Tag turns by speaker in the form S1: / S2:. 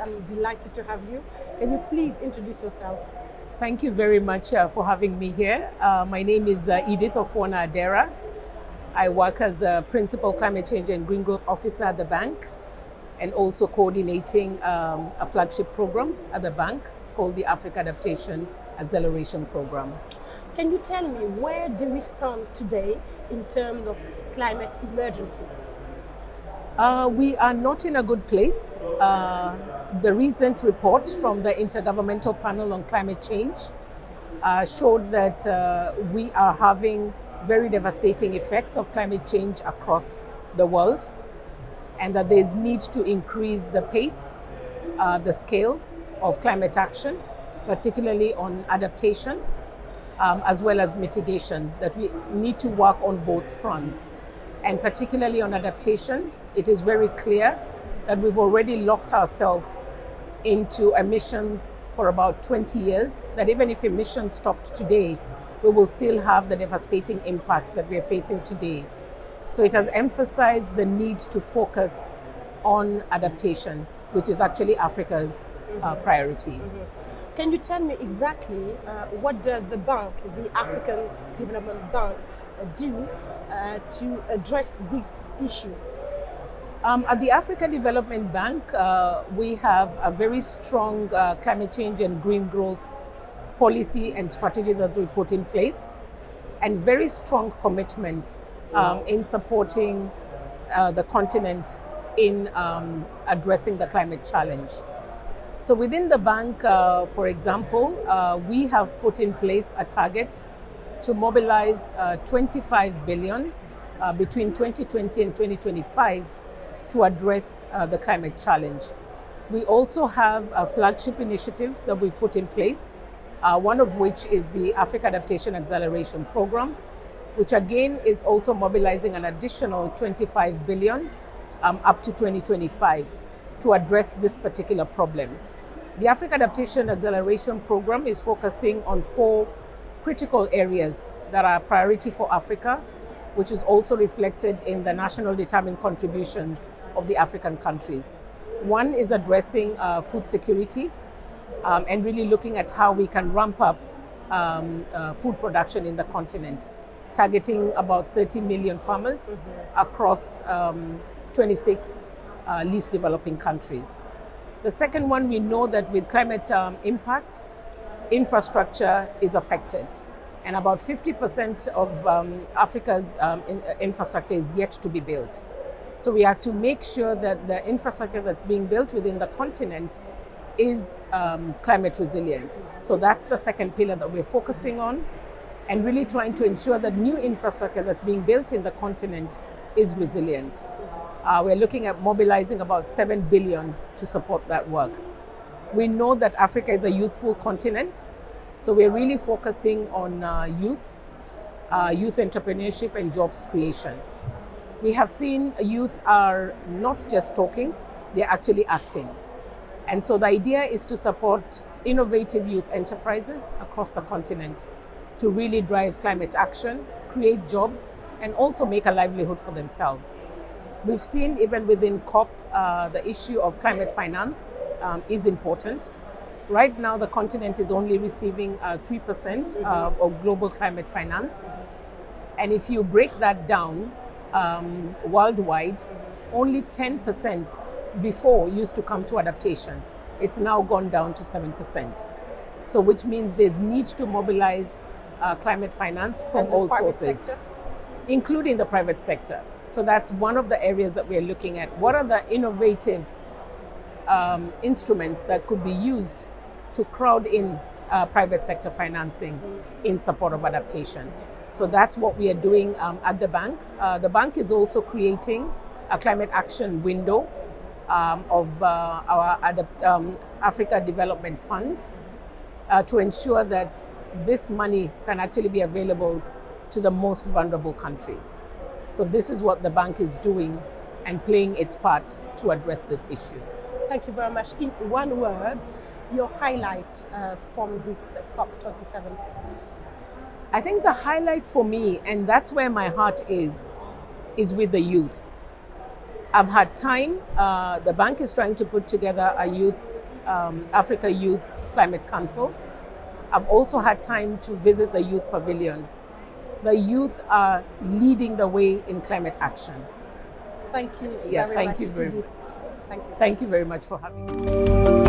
S1: I'm delighted to have you. Can you please introduce yourself?
S2: Thank you very much for having me here. My name is Edith Ofwona-Adera. I work as a Principal Climate Change and Green Growth Officer at the bank, and also coordinating a flagship program at the bank called the Africa Adaptation Acceleration Program.
S1: Can you tell me, where do we stand today in terms of climate emergency?
S2: We are not in a good place. The recent report from the Intergovernmental Panel on Climate Change showed that we are having very devastating effects of climate change across the world, and that there's need to increase the pace, the scale of climate action, particularly on adaptation, as well as mitigation, that we need to work on both fronts. And particularly on adaptation, it is very clear that we've already locked ourselves into emissions for about 20 years, that even if emissions stopped today, we will still have the devastating impacts that we are facing today. So it has emphasized the need to focus on adaptation, which is actually Africa's priority.
S1: Can you tell me exactly what does the bank, the African Development Bank, do to address this issue?
S2: At the Africa Development Bank, we have a very strong climate change and green growth policy and strategy that we put in place, and very strong commitment in supporting the continent in addressing the climate challenge. So within the bank, for example, we have put in place a target to mobilize 25 billion between 2020 and 2025 to address the climate challenge. We also have flagship initiatives that we've put in place, one of which is the Africa Adaptation Acceleration Program, which again is also mobilizing an additional 25 billion up to 2025 to address this particular problem. The Africa Adaptation Acceleration Program is focusing on 4 critical areas that are a priority for Africa, which is also reflected in the national determined contributions of the African countries. One is addressing food security and really looking at how we can ramp up food production in the continent, targeting about 30 million farmers across 26 least developing countries. The second one, we know that with climate impacts, infrastructure is affected, and about 50% of Africa's infrastructure is yet to be built. So we have to make sure that the infrastructure that's being built within the continent is climate resilient. So that's the second pillar that we're focusing on, and really trying to ensure that new infrastructure that's being built in the continent is resilient. We're looking at mobilizing about 7 billion to support that work. We know that Africa is a youthful continent, so we're really focusing on youth entrepreneurship and jobs creation. We have seen youth are not just talking, they're actually acting. And so the idea is to support innovative youth enterprises across the continent to really drive climate action, create jobs, and also make a livelihood for themselves. We've seen even within COP, the issue of climate finance is important. Right now, the continent is only receiving 3% of global climate finance. And if you break that down worldwide, only 10% before used to come to adaptation. It's now gone down to 7%. So which means there's need to mobilize climate finance from all sources, sector, including the private sector. So that's one of the areas that we're looking at. What are the innovative instruments that could be used to crowd in private sector financing in support of adaptation? So that's what we are doing at the bank. The bank is also creating a climate action window of our Africa Development Fund to ensure that this money can actually be available to the most vulnerable countries. So this is what the bank is doing and playing its part to address this issue.
S1: Thank you very much. In one word, your highlight from this COP27?
S2: I think the highlight for me, and that's where my heart is with the youth. I've had time. The bank is trying to put together a Africa Youth Climate Council. I've also had time to visit the Youth Pavilion. The youth are leading the way in climate action.
S1: Thank you
S2: Yeah,
S1: very
S2: thank
S1: much.
S2: you very much.
S1: Thank you.
S2: Thank you very much for having me.